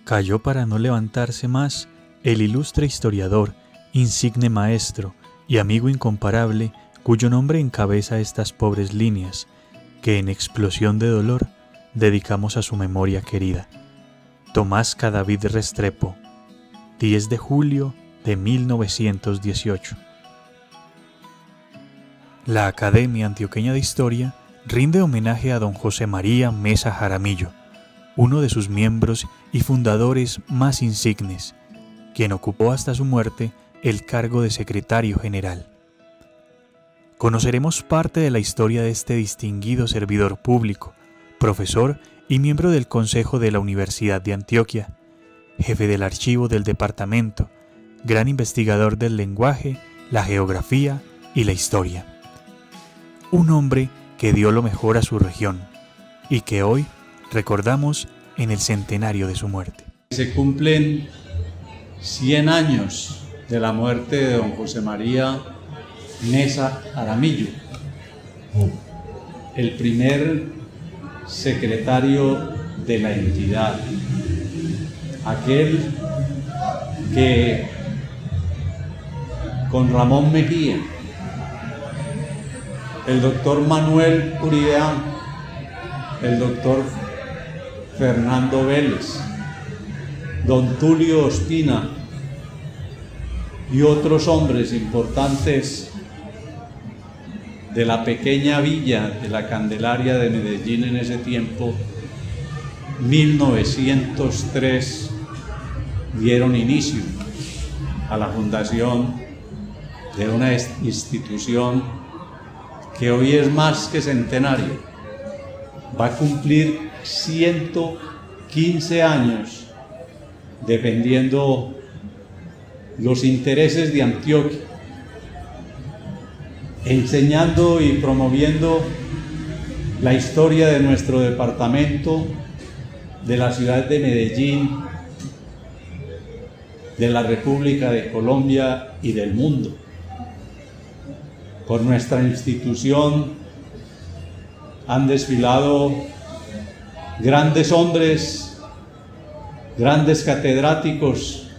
Cayó para no levantarse más el ilustre historiador, insigne maestro y amigo incomparable, cuyo nombre encabeza estas pobres líneas, que en explosión de dolor dedicamos a su memoria querida. Tomás Cadavid Restrepo, 10 de julio de 1918. La Academia Antioqueña de Historia rinde homenaje a don José María Mesa Jaramillo, uno de sus miembros y fundadores más insignes, quien ocupó hasta su muerte el cargo de secretario general. Conoceremos parte de la historia de este distinguido servidor público, profesor y miembro del Consejo de la Universidad de Antioquia, jefe del archivo del departamento, gran investigador del lenguaje, la geografía y la historia. Un hombre que dio lo mejor a su región y que hoy recordamos en el centenario de su muerte. Se cumplen 100 años de la muerte de don José María Mesa Jaramillo, el primer secretario de la entidad, aquel que con Ramón Mejía, el doctor Manuel Uribeán, el doctor Fernando Vélez, don Tulio Ospina y otros hombres importantes de la pequeña villa de la Candelaria de Medellín en ese tiempo, 1903, dieron inicio a la fundación de una institución que hoy es más que centenaria. Va a cumplir 115 años defendiendo los intereses de Antioquia, enseñando y promoviendo la historia de nuestro departamento, de la ciudad de Medellín, de la República de Colombia y del mundo. Por nuestra institución han desfilado grandes hombres, grandes catedráticos,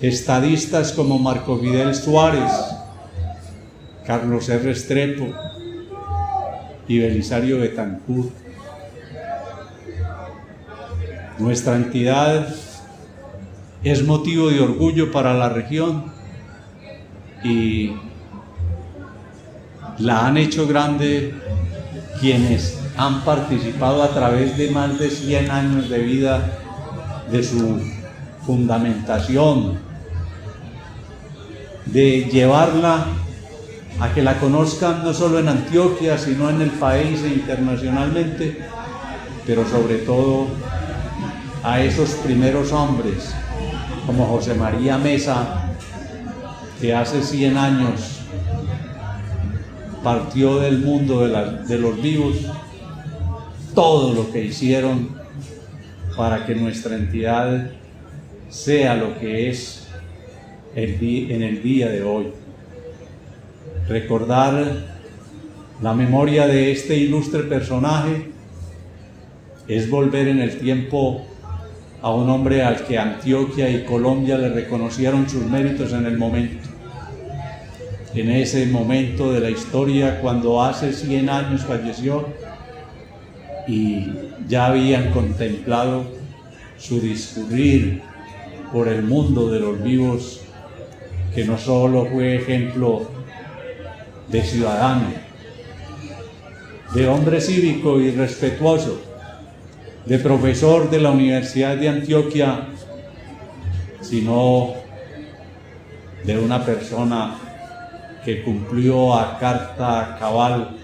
estadistas como Marco Fidel Suárez, Carlos R. Restrepo y Belisario Betancourt. Nuestra entidad es motivo de orgullo para la región y la han hecho grande quienes han participado a través de más de 100 años de vida de su fundamentación, de llevarla a que la conozcan no solo en Antioquia, sino en el país e internacionalmente, pero sobre todo a esos primeros hombres como José María Mesa, que hace 100 años partió del mundo de los vivos, todo lo que hicieron para que nuestra entidad sea lo que es en el día de hoy. Recordar la memoria de este ilustre personaje es volver en el tiempo a un hombre al que Antioquia y Colombia le reconocieron sus méritos en el momento. En ese momento de la historia, cuando hace 100 años falleció y ya habían contemplado su discurrir por el mundo de los vivos, que no solo fue ejemplo de ciudadano, de hombre cívico y respetuoso, de profesor de la Universidad de Antioquia, sino de una persona que cumplió a carta cabal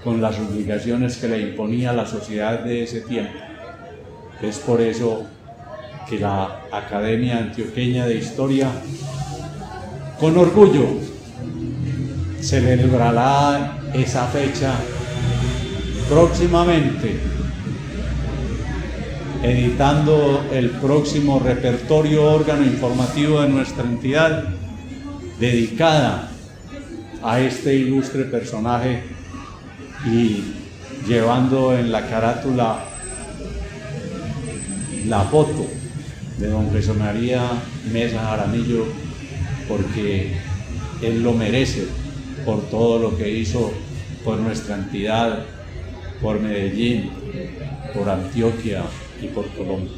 con las obligaciones que le imponía la sociedad de ese tiempo. Es por eso que la Academia Antioqueña de Historia, con orgullo, celebrará esa fecha próximamente, editando el próximo repertorio órgano informativo de nuestra entidad, dedicada a este ilustre personaje y llevando en la carátula la foto de don Jesús María Mesa Jaramillo, porque él lo merece por todo lo que hizo por nuestra entidad, por Medellín, por Antioquia y por Colombia.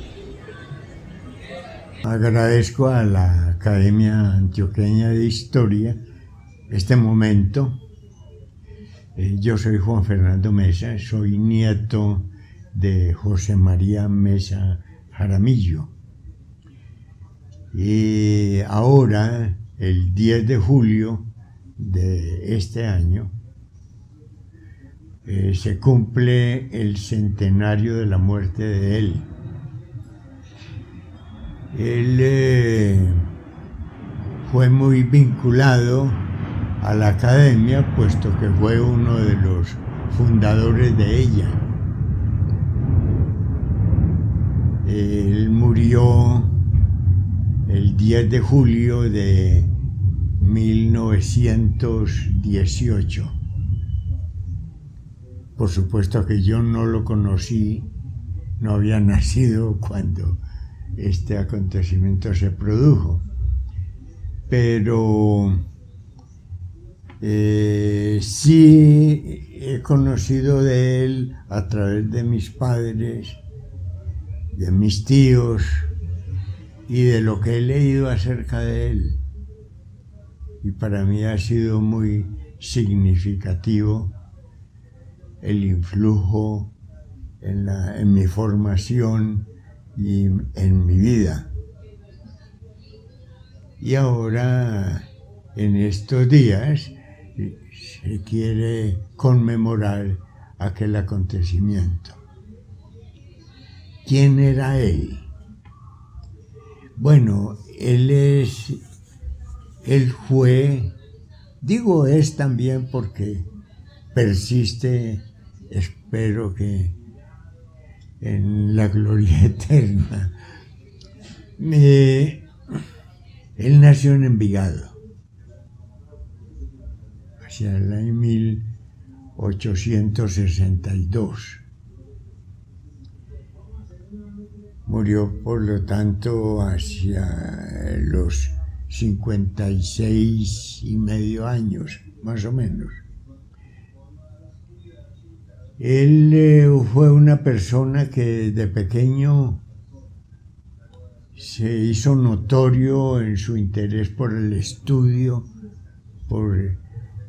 Agradezco a la Academia Antioqueña de Historia este momento. Yo soy Juan Fernando Mesa, soy nieto de José María Mesa Jaramillo. Y ahora, el 10 de julio de este año, se cumple el centenario de la muerte de él. Él fue muy vinculado a la academia, puesto que fue uno de los fundadores de ella. Él murió el 10 de julio de 1918. Por supuesto que yo no lo conocí, no había nacido cuando este acontecimiento se produjo, pero sí he conocido de él a través de mis padres, de mis tíos y de lo que he leído acerca de él. Y para mí ha sido muy significativo el influjo en mi formación y en mi vida. Y ahora, en estos días, se quiere conmemorar aquel acontecimiento. ¿Quién era él? Bueno, él fue, digo es también porque persiste, espero que en la gloria eterna. Él nació en Envigado, hacia el año 1862. Murió, por lo tanto, hacia los 56 y medio años, más o menos. Él fue una persona que de pequeño se hizo notorio en su interés por el estudio,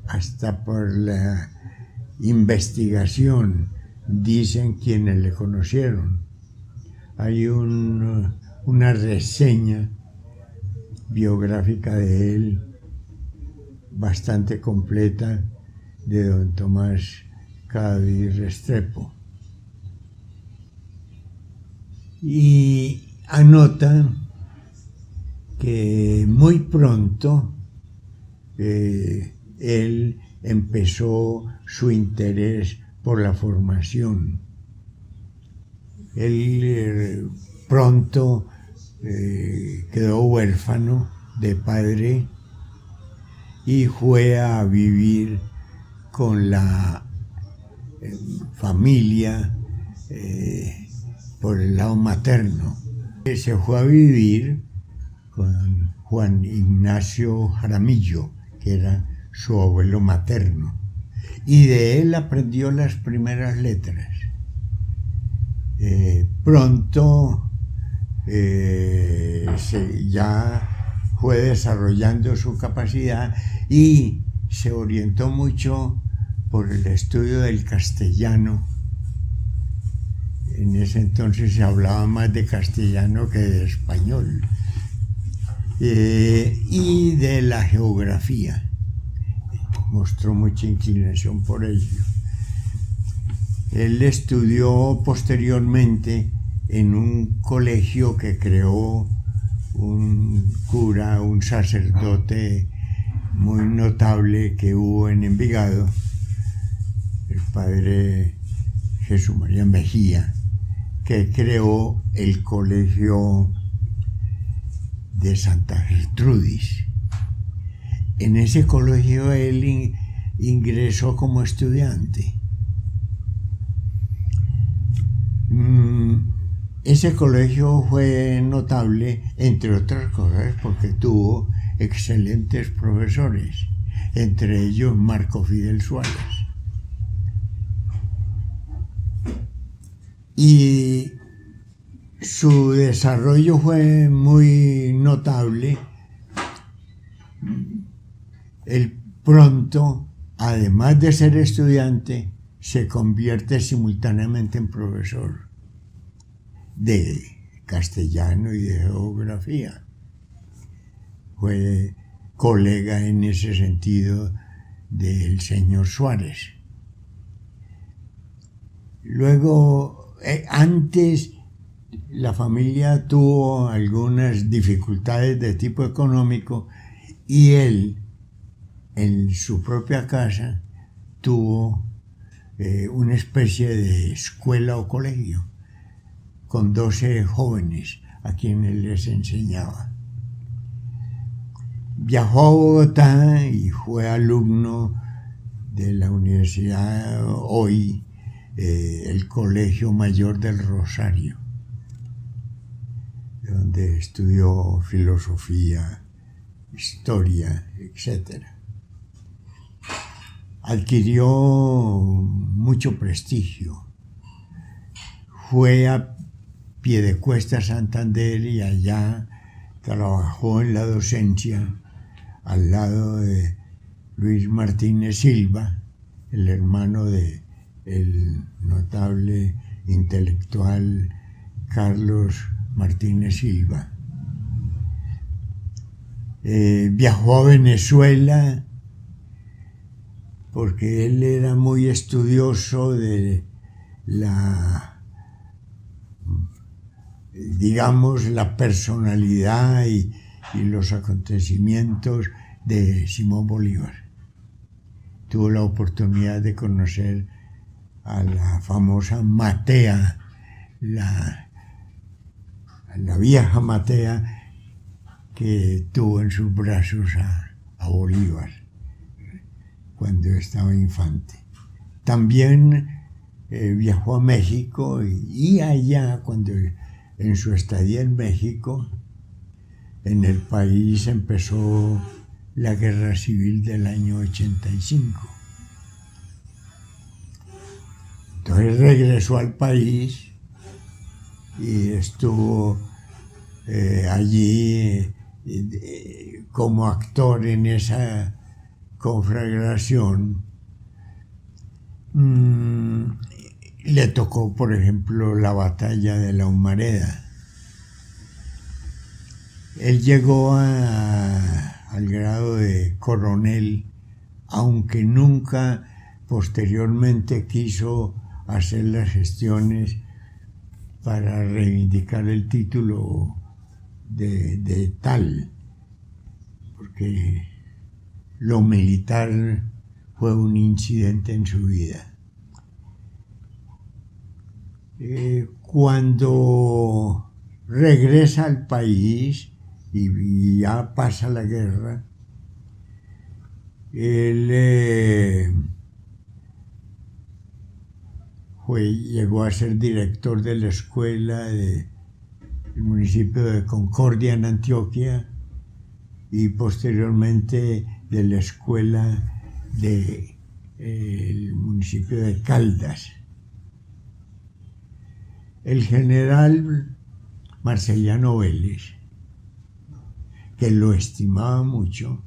hasta por la investigación, dicen quienes le conocieron. Hay una reseña biográfica de él bastante completa de don Tomás Cadavid Restrepo. Y anota que muy pronto él empezó su interés por la formación. Él pronto quedó huérfano de padre y fue a vivir con la familia por el lado materno. Se fue a vivir con Juan Ignacio Jaramillo, que era su abuelo materno, y de él aprendió las primeras letras. Pronto ya fue desarrollando su capacidad y se orientó mucho por el estudio del castellano. En ese entonces se hablaba más de castellano que de español, y de la geografía. Mostró mucha inclinación por ello. Él estudió posteriormente en un colegio que creó un cura, un sacerdote muy notable que hubo en Envigado, el padre Jesús María Mejía, que creó el colegio de Santa Gertrudis. En ese colegio él ingresó como estudiante. Ese colegio fue notable, entre otras cosas, porque tuvo excelentes profesores, entre ellos Marco Fidel Suárez. Y su desarrollo fue muy notable. Él pronto, además de ser estudiante, se convierte simultáneamente en profesor de castellano y de geografía. Fue colega en ese sentido del señor Suárez. Luego, antes la familia tuvo algunas dificultades de tipo económico y él, en su propia casa, tuvo una especie de escuela o colegio con 12 jóvenes a quienes les enseñaba. Viajó a Bogotá y fue alumno de la universidad hoy, el Colegio Mayor del Rosario, donde estudió filosofía, historia, etc. Adquirió mucho prestigio. Fue a Piedecuesta, Santander, y allá trabajó en la docencia al lado de Luis Martínez Silva, el hermano de el notable intelectual Carlos Martínez Silva. Viajó a Venezuela porque él era muy estudioso de la personalidad y los acontecimientos de Simón Bolívar. Tuvo la oportunidad de conocer a la famosa Matea, la vieja Matea que tuvo en sus brazos a Bolívar cuando estaba infante. También viajó a México y allá, cuando en su estadía en México, en el país empezó la Guerra Civil del año 85. Entonces regresó al país y estuvo allí como actor en esa conflagración. Le tocó, por ejemplo, la batalla de la Humareda. Él llegó al grado de coronel, aunque nunca posteriormente quiso hacer las gestiones para reivindicar el título de tal, porque lo militar fue un incidente en su vida. Cuando regresa al país y ya pasa la guerra, él llegó a ser director de la escuela del municipio de Concordia en Antioquia y posteriormente de la escuela del municipio de Caldas. El general Marceliano Vélez, que lo estimaba mucho,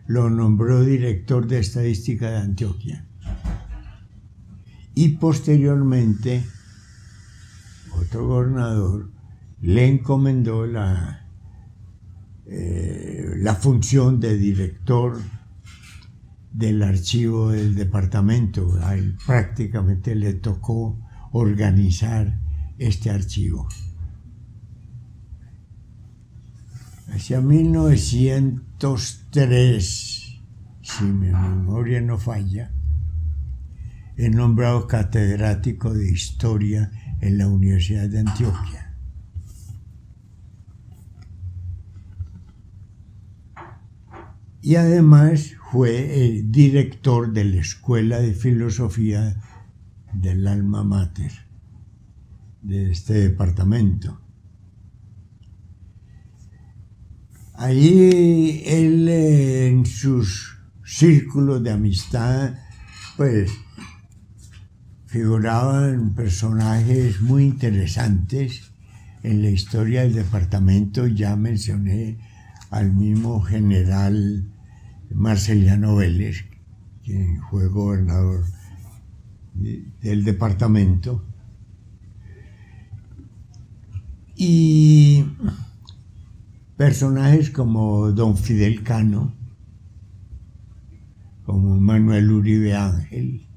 lo nombró director de estadística de Antioquia. Y posteriormente, otro gobernador le encomendó la función de director del archivo del departamento. A él prácticamente le tocó organizar este archivo. Hacia 1903, si mi memoria no falla, es nombrado catedrático de Historia en la Universidad de Antioquia. Y además fue el director de la Escuela de Filosofía del Alma Mater, de este departamento. Allí él, en sus círculos de amistad, pues figuraban personajes muy interesantes en la historia del departamento. Ya mencioné al mismo general Marceliano Vélez, quien fue gobernador del departamento. Y personajes como don Fidel Cano, como Manuel Uribe Ángel,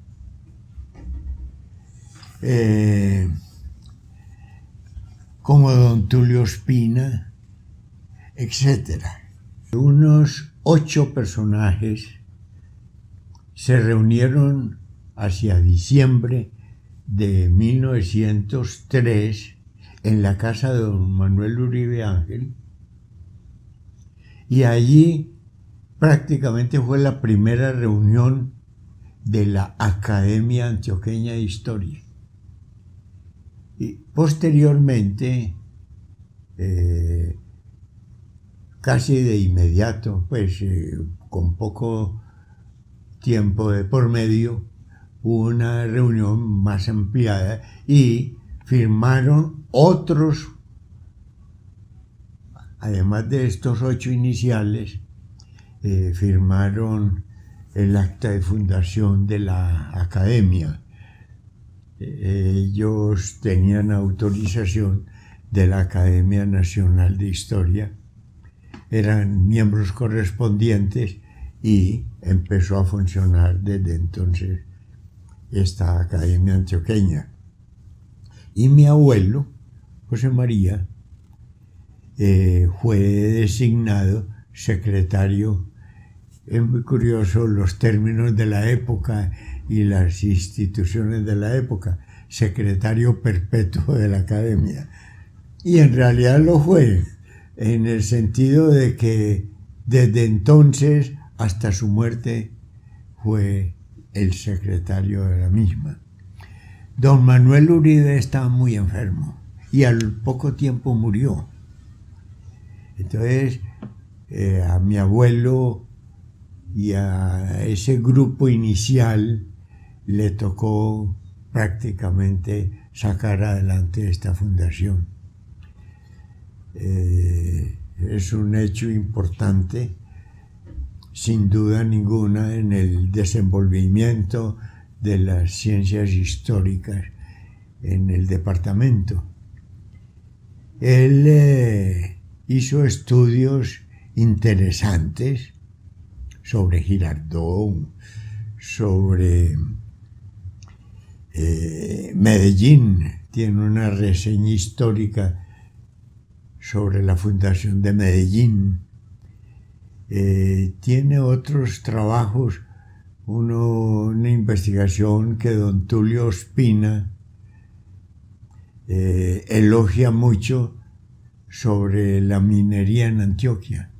como don Tulio Ospina, etc. Unos 8 personajes se reunieron hacia diciembre de 1903 en la casa de don Manuel Uribe Ángel, y allí prácticamente fue la primera reunión de la Academia Antioqueña de Historia. Y posteriormente, casi de inmediato, pues con poco tiempo de por medio, hubo una reunión más ampliada y firmaron otros, además de estos 8 iniciales, firmaron el acta de fundación de la academia. Ellos tenían autorización de la Academia Nacional de Historia, eran miembros correspondientes y empezó a funcionar desde entonces esta Academia Antioqueña. Y mi abuelo, José María, fue designado secretario. Es muy curioso los términos de la época y las instituciones de la época: secretario perpetuo de la academia. Y en realidad lo fue, en el sentido de que desde entonces hasta su muerte fue el secretario de la misma. Don Manuel Uribe estaba muy enfermo y al poco tiempo murió. Entonces, a mi abuelo y a ese grupo inicial le tocó prácticamente sacar adelante esta fundación. Es un hecho importante, sin duda ninguna, en el desenvolvimiento de las ciencias históricas en el departamento. Él hizo estudios interesantes sobre Girardot, sobre Medellín. Tiene una reseña histórica sobre la fundación de Medellín. Tiene otros trabajos, una investigación que don Tulio Ospina elogia mucho sobre la minería en Antioquia.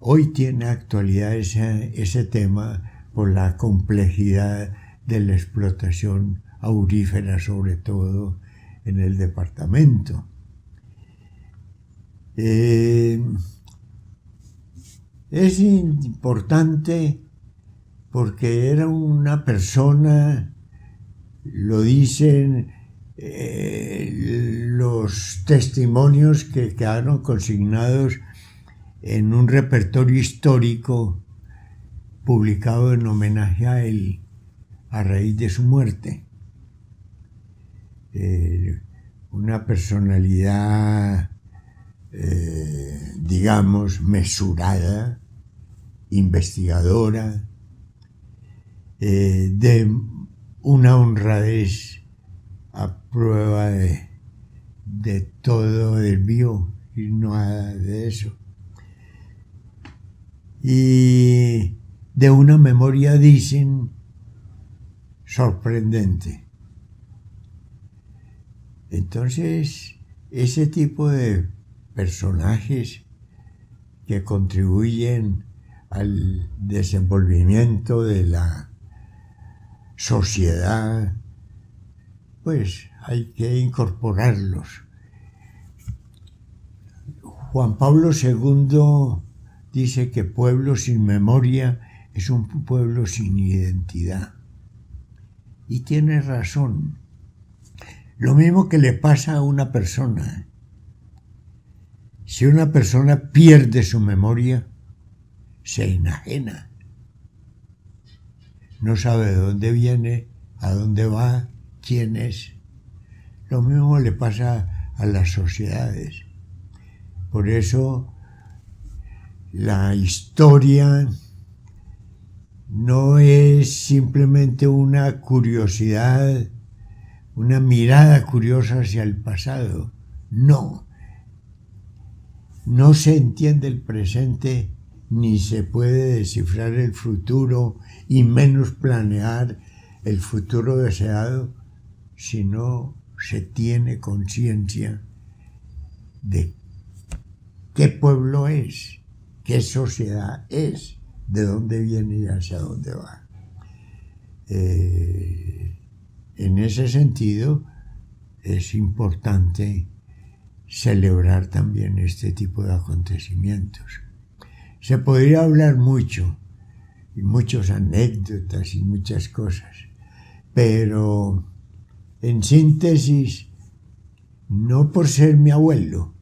Hoy tiene actualidad ese tema por la complejidad de la explotación aurífera, sobre todo en el departamento. Es importante porque era una persona, lo dicen los testimonios que quedaron consignados en un repertorio histórico publicado en homenaje a él a raíz de su muerte. Una personalidad, digamos, mesurada, investigadora, de una honradez a prueba de todo desvío y nada de eso. Y de una memoria, dicen, sorprendente. Entonces, ese tipo de personajes que contribuyen al desenvolvimiento de la sociedad, pues hay que incorporarlos. Juan Pablo II dice que pueblo sin memoria es un pueblo sin identidad. Y tiene razón. Lo mismo que le pasa a una persona. Si una persona pierde su memoria, se enajena. No sabe de dónde viene, a dónde va, quién es. Lo mismo le pasa a las sociedades. Por eso la historia no es simplemente una curiosidad, una mirada curiosa hacia el pasado. No. No se entiende el presente ni se puede descifrar el futuro y menos planear el futuro deseado si no se tiene conciencia de qué pueblo es, qué sociedad es, de dónde viene y hacia dónde va. En ese sentido, es importante celebrar también este tipo de acontecimientos. Se podría hablar mucho, y muchas anécdotas y muchas cosas, pero en síntesis, no por ser mi abuelo,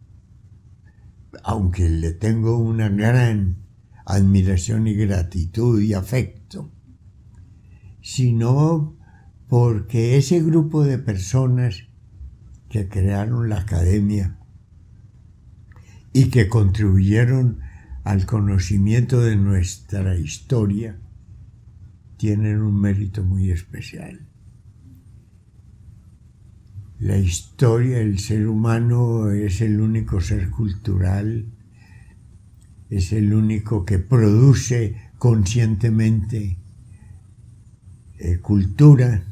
aunque le tengo una gran admiración y gratitud y afecto, sino porque ese grupo de personas que crearon la academia y que contribuyeron al conocimiento de nuestra historia tienen un mérito muy especial. La historia, el ser humano es el único ser cultural, es el único que produce conscientemente cultura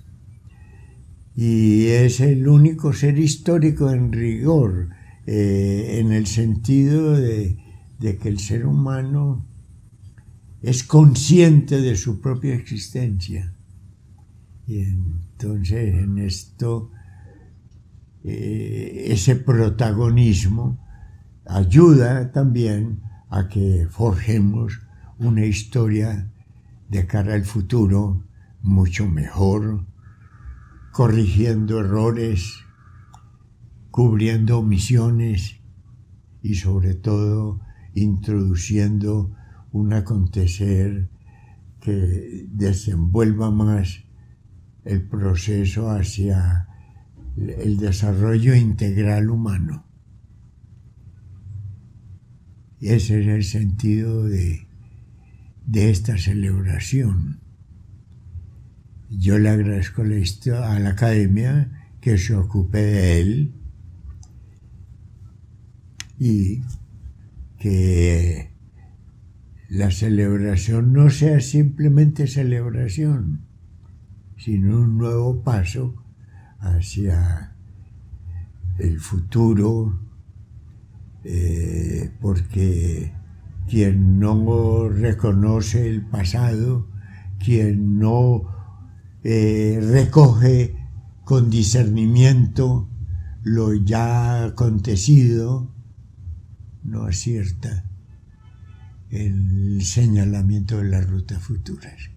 y es el único ser histórico en rigor, en el sentido de que el ser humano es consciente de su propia existencia. Y entonces en esto ese protagonismo ayuda también a que forjemos una historia de cara al futuro mucho mejor, corrigiendo errores, cubriendo omisiones y sobre todo introduciendo un acontecer que desenvuelva más el proceso hacia el desarrollo integral humano. Ese es el sentido de esta celebración. Yo le agradezco a la academia que se ocupe de él y que la celebración no sea simplemente celebración, sino un nuevo paso hacia el futuro, porque quien no reconoce el pasado, quien no recoge con discernimiento lo ya acontecido, no acierta el señalamiento de las rutas futuras.